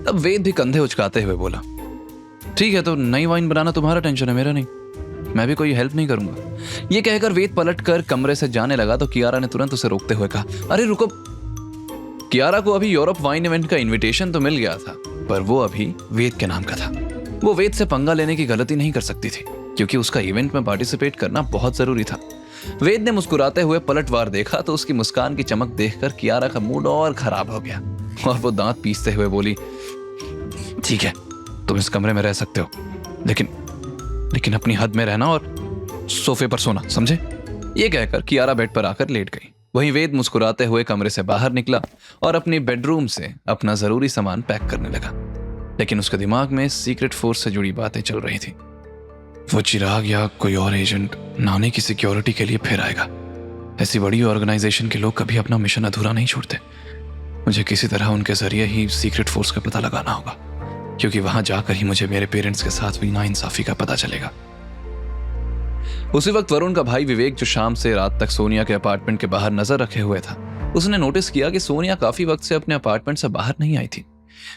तब वेद भी कंधे उचकाते हुए बोला, ठीक है, तो नई वाइन बनाना तुम्हारा टेंशन है, मेरा नहीं, मैं भी कोई हेल्प नहीं करूंगा। ये कहकर वेद पलटकर कमरे से जाने लगा तो कियारा ने तुरंत उसे रोकते हुए कहा, अरे रुको। कियारा को अभी यूरोप वाइन इवेंट का इनविटेशन तो मिल गया था, पर वो अभी वेद के नाम का था। वो वेद से पंगा लेने की गलती नहीं कर सकती थी, क्योंकि उसका इवेंट में पार्टिसिपेट करना बहुत जरूरी था। वेद ने मुस्कुराते हुए पलटवार देखा तो उसकी मुस्कान की चमक देखकर कियारा का मूड और खराब हो गया और वो दांत पीसते हुए बोली, ठीक है, तुम इस कमरे में रह सकते हो, लेकिन अपनी हद में रहना और सोफे पर सोना, समझे? ये कहकर कियारा बेड पर आकर लेट गई। वहीं वेद मुस्कुराते हुए कमरे से बाहर निकला और अपनी बेडरूम से अपना जरूरी सामान पैक करने लगा, लेकिन उसके दिमाग में सीक्रेट फोर्स से जुड़ी बातें चल रही थी। वो चिराग या कोई और एजेंट नानी की सिक्योरिटी के लिए फिर आएगा। ऐसी बड़ी ऑर्गेनाइजेशन के लोग कभी अपना मिशन अधूरा नहीं छोड़ते। मुझे किसी तरह उनके जरिए ही सीक्रेट फोर्स का पता लगाना होगा, क्योंकि वहां जाकर ही मुझे मेरे पेरेंट्स के साथ हुई नाइंसाफी का पता चलेगा। उसी वक्त वरुण का भाई विवेक, जो शाम से रात तक सोनिया के अपार्टमेंट के बाहर नजर रखे हुए था, उसने नोटिस किया कि सोनिया काफी वक्त से अपने अपार्टमेंट से बाहर नहीं आई थी।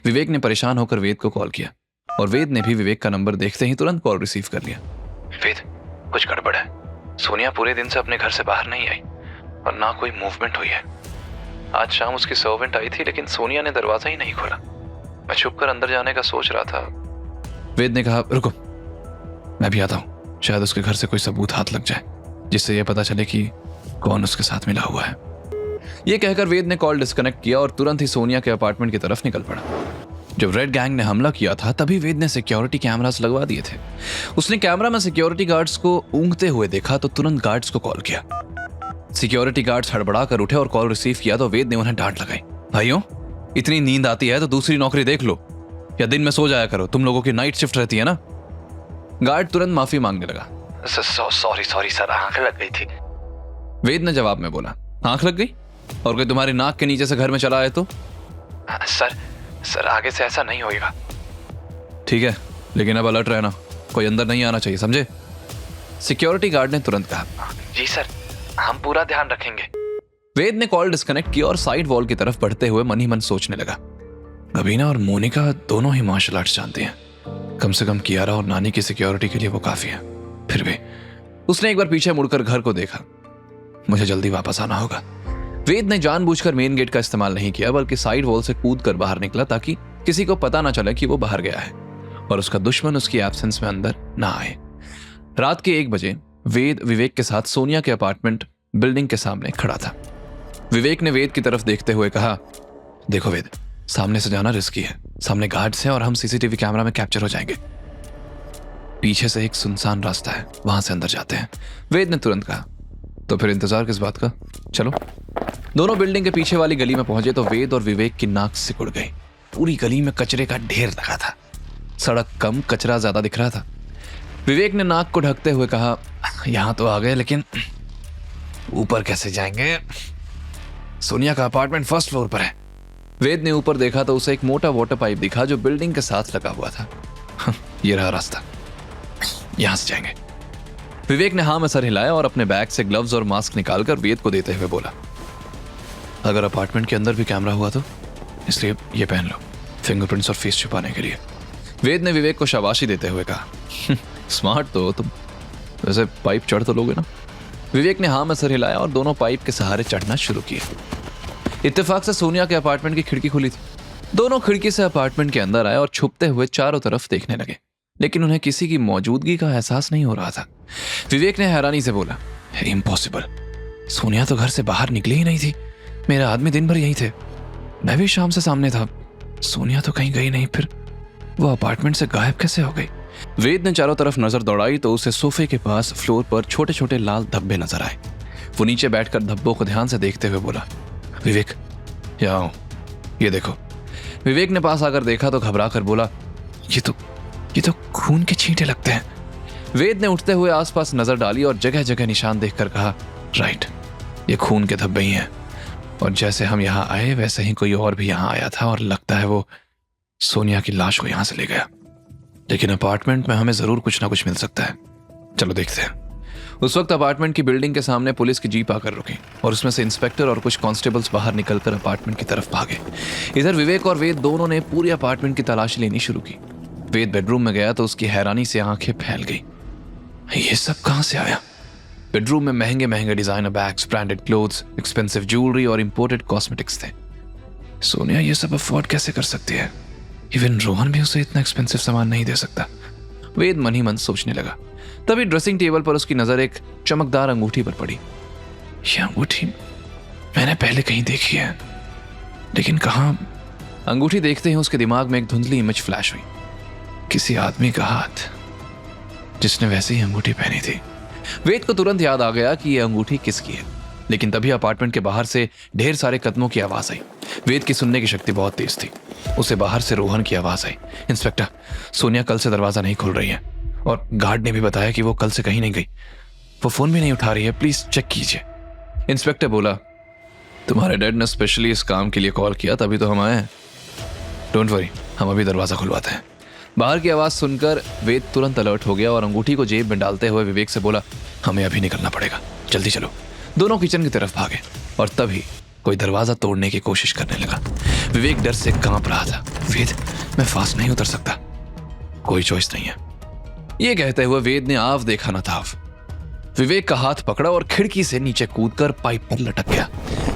विवेक ने परेशान होकर वेद को कॉल किया और वेद ने भी विवेक का नंबर देखते ही तुरंत कॉल रिसीव कर लिया। वेद, कुछ गड़बड़ है। सोनिया पूरे दिन से अपने घर से बाहर नहीं आई और ना कोई मूवमेंट हुई है। आज शाम उसकी सर्वेंट आई थी, लेकिन सोनिया ने दरवाजा ही नहीं खोला। मैं छुपकर अंदर जाने का सोच रहा था। वेद ने कहा, रुको, मैं भी आता हूं, शायद उसके घर से कोई सबूत हाथ लग जाए जिससे यह पता चले कि कौन उसके साथ मिला हुआ है। यह कहकर वेद ने कॉल डिस्कनेक्ट किया और तुरंत ही सोनिया के अपार्टमेंट की तरफ निकल पड़ा। जब रेड गैंग ने हमला किया था तभी वेद ने सिक्योरिटी कैमरास लगवा दिए थे। उसने कैमरा में सिक्योरिटी गार्ड्स को ऊँघते हुए देखा तो तुरंत गार्ड्स को कॉल किया। सिक्योरिटी गार्ड्स हड़बड़ा कर उठे और कॉल रिसीव किया तो वेद ने उन्हें डांट लगाई, भाइयों, इतनी नींद आती है तो दूसरी नौकरी देख लो या दिन में सो जाया करो, तुम लोगों की नाइट शिफ्ट रहती है ना। गार्ड तुरंत माफी मांगने लगा, सॉरी सर, आंख लग गई थी। वेद ने जवाब में बोला, आंख लग गई? और कोई तुम्हारी नाक के नीचे से घर में चला आए तो? सर आगे से ऐसा नहीं होगा। ठीक है, लेकिन अब अलर्ट रहना, कोई अंदर नहीं आना चाहिए, समझे? सिक्योरिटी गार्ड ने तुरंत कहा। जी सर, हम पूरा ध्यान रखेंगे। वेद ने कॉल डिस्कनेक्ट किया और साइड वॉल की तरफ बढ़ते हुए मन ही मन सोचने लगा, गबीना और मोनिका दोनों ही मार्शल आर्ट्स जानती हैं, कम से कम कियारा और नानी की सिक्योरिटी के लिए वो काफी है। फिर भी उसने एक बार पीछे मुड़कर घर को देखा। मुझे जल्दी वापस आना होगा। वेद ने जानबूझकर मेन गेट का इस्तेमाल नहीं किया, बल्कि साइड वॉल से कूदकर बाहर निकला ताकि किसी को पता ना चले कि वो बाहर गया है और उसका दुश्मन उसकी एब्सेंस में अंदर ना आए। रात के 1 बजे वेद विवेक के साथ सोनिया के अपार्टमेंट बिल्डिंग के सामने खड़ा था। विवेक ने वेद की तरफ देखते हुए कहा, देखो वेद, सामने से जाना रिस्की है, सामने गार्ड्स हैं और हम सीसीटीवी कैमरा में कैप्चर हो जाएंगे। पीछे से एक सुनसान रास्ता है, वहां से अंदर जाते हैं। वेद ने तुरंत कहा, तो फिर इंतजार किस बात का, चलो। दोनों बिल्डिंग के पीछे वाली गली में पहुंचे तो वेद और विवेक की नाक सिकुड़ गई। पूरी गली में कचरे का ढेर लगा था, सड़क कम, कचरा ज्यादा दिख रहा था। विवेक ने नाक को ढकते हुए कहा, यहां तो आ गए, लेकिन ऊपर कैसे जाएंगे? सोनिया का अपार्टमेंट फर्स्ट फ्लोर पर है। वेद ने ऊपर देखा तो उसे एक मोटा वाटर पाइप दिखा जो बिल्डिंग के साथ लगा हुआ था। ये रहा रास्ता, यहां से जाएंगे। विवेक ने हाँ में सर हिलाया और अपने बैग से ग्लव्स और मास्क निकालकर वेद को देते हुए बोला, अगर अपार्टमेंट के अंदर भी कैमरा हुआ तो, इसलिए ये पहन लो, फिंगरप्रिंट्स और फेस छुपाने के लिए। वेद ने विवेक को शाबाशी देते हुए कहा, स्मार्ट तो हो तुम, वैसे पाइप चढ़ तो लोगे ना? विवेक ने हाँ में सर हिलाया और दोनों पाइप के सहारे चढ़ना शुरू किए। इत्तेफाक से सोनिया के अपार्टमेंट की खिड़की खुली थी। दोनों खिड़की से अपार्टमेंट के अंदर आए और छुपते हुए चारों तरफ देखने लगे, लेकिन उन्हें किसी की मौजूदगी का एहसास नहीं हो रहा था। विवेक ने हैरानी से बोला, इम्पॉसिबल, सोनिया तो घर से बाहर निकली ही नहीं थी, मेरे आदमी दिन भर यहीं थे, मैं भी शाम से सामने था, सोनिया तो कहीं गई नहीं, फिर वो अपार्टमेंट से गायब कैसे हो गई? वेद ने चारों तरफ नजर दौड़ाई तो उसे सोफे के पास फ्लोर पर छोटे छोटे लाल धब्बे नजर आए। वो नीचे बैठकर धब्बों को ध्यान से देखते हुए बोला, विवेक, यहाँ आओ, ये देखो। विवेक ने पास आकर देखा तो घबरा कर बोला, ये तो खून के छींटे लगते हैं। वेद ने उठते हुए आसपास नजर डाली और जगह जगह निशान देखकर कहा, राइट, ये खून के धब्बे ही हैं, और जैसे हम यहाँ आए वैसे ही कोई और भी यहाँ आया था और लगता है वो सोनिया की लाश को यहाँ से ले गया। लेकिन अपार्टमेंट में हमें जरूर कुछ ना कुछ मिल सकता है, चलो देखते हैं। उस वक्त अपार्टमेंट की बिल्डिंग के सामने पुलिस की जीप आकर रुकी और उसमें से इंस्पेक्टर और कुछ कांस्टेबल्स बाहर निकलकर अपार्टमेंट की तरफ भागे। इधर विवेक और वेद दोनों ने पूरी अपार्टमेंट की तलाशी लेनी शुरू की। वेद बेडरूम में गया तो उसकी हैरानी से आंखें फैल गई। ये सब कहां से आया? बेडरूम में महंगे महंगे designer bags, branded clothes, expensive jewellery और इंपोर्टेड कॉस्मेटिक्स थे। सोनिया ये सब अफोर्ड कैसे कर सकती है? इवन रोहन भी उसे इतना एक्सपेंसिव सामान नहीं दे सकता। वेद मन ही मन सोचने लगा। तभी ड्रेसिंग टेबल पर उसकी नजर एक चमकदार अंगूठी पर पड़ी। यह अंगूठी मैंने पहले कहीं देखी है, लेकिन कहां? अंगूठी देखते ही उसके दिमाग में एक धुंधली इमेज फ्लैश हुई। किसी आदमी का हाथ जिसने वैसे ही अंगूठी पहनी थी। वेद को तुरंत याद आ गया कि यह अंगूठी किसकी है, लेकिन तभी अपार्टमेंट के बाहर से ढेर सारे कदमों की आवाज आई। वेद की सुनने की शक्ति बहुत तेज थी। उसे बाहर से रोहन की आवाज आई। इंस्पेक्टर, सोनिया कल से दरवाजा नहीं खोल रही है और गार्ड ने भी बताया कि वो कल से कहीं नहीं गई। वो फोन भी नहीं उठा रही है, प्लीज चेक कीजिए। इंस्पेक्टर बोला, तुम्हारे डैड ने स्पेशली इस काम के लिए कॉल किया, तभी तो हम आए हैं। डोंट वरी, हम अभी दरवाजा खुलवाते हैं। बाहर की आवाज सुनकर वेद तुरंत अलर्ट हो गया और अंगूठी को जेब में डालते हुए विवेक से बोला, हमें अभी निकलना पड़ेगा, जल्दी चलो। दोनों किचन की तरफ भागे और तभी कोई दरवाजा तोड़ने की कोशिश करने लगा। विवेक डर से कांप रहा था। वेद, मैं फास्ट नहीं उतर सकता, कोई चॉइस नहीं है। ये कहते हुए वेद ने आव देखा न था। विवेक का हाथ पकड़ा और खिड़की से नीचे कूदकर पाइप पर लटक गया।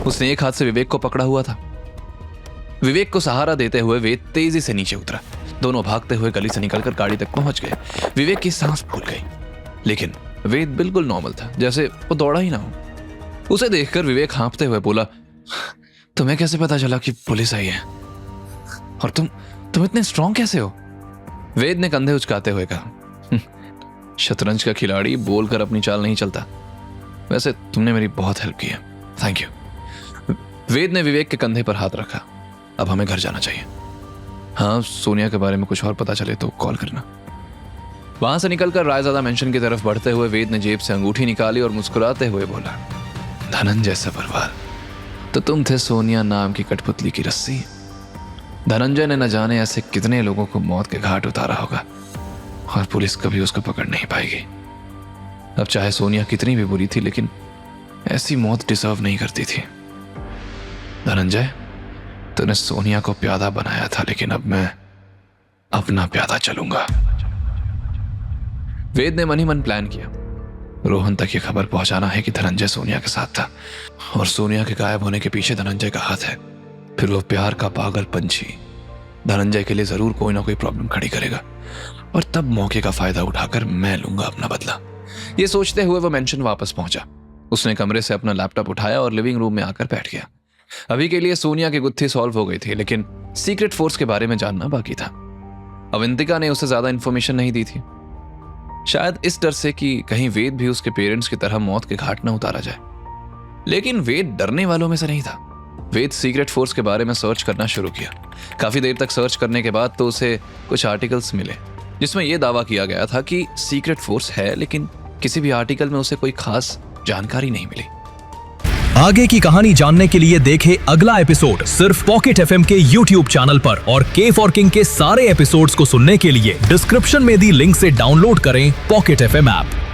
उसने एक हाथ से विवेक को पकड़ा हुआ था। विवेक को सहारा देते हुए वेद तेजी से नीचे उतरा। दोनों भागते हुए गली से निकलकर गाड़ी तक पहुंच गए। विवेक की सांस फूल गई, लेकिन वेद बिल्कुल नॉर्मल था, जैसे वो दौड़ा ही ना हो। उसे देखकर विवेक हाँफते हुए बोला, तुम्हें कैसे पता चला कि पुलिस आई है? और तुम इतने स्ट्रांग कैसे हो? वेद ने कंधे उचकाते हुए कहा, शतरंज का खिलाड़ी बोलकर अपनी चाल नहीं चलता। वैसे तुमने मेरी बहुत हेल्प की है, थैंक यू। वेद ने विवेक के कंधे पर हाथ रखा। अब हमें घर जाना चाहिए। हाँ, सोनिया के बारे में कुछ और पता चले तो कॉल करना। वहां से निकलकर रायजादा मेंशन की तरफ बढ़ते हुए वेद ने जेब से अंगूठी निकाली और मुस्कुराते हुए बोला, धनंजय सभरवाल, तो तुम थे सोनिया नाम की कठपुतली की रस्सी। धनंजय ने न जाने ऐसे कितने लोगों को मौत के घाट उतारा होगा और पुलिस कभी उसको पकड़ नहीं पाएगी। अब चाहे सोनिया कितनी भी बुरी थी, लेकिन ऐसी मौत डिजर्व नहीं करती थी। धनंजय, तूने सोनिया को प्यादा बनाया था, लेकिन अब मैं अपना प्यादा चलूंगा। वेद ने मन ही मन प्लान किया। रोहन तक ये खबर पहुंचाना है कि धनंजय सोनिया के साथ था और सोनिया के गायब होने के पीछे धनंजय का हाथ है। फिर वो प्यार का पागल पंछी धनंजय के लिए जरूर कोई ना कोई प्रॉब्लम खड़ी करेगा और तब मौके का फायदा उठाकर मैं लूंगा अपना बदला। ये सोचते हुए वो मेंशन वापस पहुंचा। उसने कमरे से अपना लैपटॉप उठाया और लिविंग रूम में आकर बैठ गया। अभी के लिए सोनिया की गुत्थी सॉल्व हो गई थी, लेकिन सीक्रेट फोर्स के बारे में जानना बाकी था। अवंतिका ने उसे ज्यादा इंफॉर्मेशन नहीं दी थी, शायद इस डर से कि कहीं वेद भी उसके पेरेंट्स की तरह मौत के घाट न उतारा जाए। लेकिन वेद डरने वालों में से नहीं था। वेद सीक्रेट फोर्स के बारे में सर्च करना शुरू किया। काफी देर तक सर्च करने के बाद तो उसे कुछ आर्टिकल्स मिले जिसमें यह दावा किया गया था कि सीक्रेट फोर्स है, लेकिन किसी भी आर्टिकल में उसे कोई खास जानकारी नहीं मिली। आगे की कहानी जानने के लिए देखें अगला एपिसोड सिर्फ पॉकेट एफएम के YouTube चैनल पर और के फॉर किंग के सारे एपिसोड्स को सुनने के लिए डिस्क्रिप्शन में दी लिंक से डाउनलोड करें पॉकेट एफएम ऐप।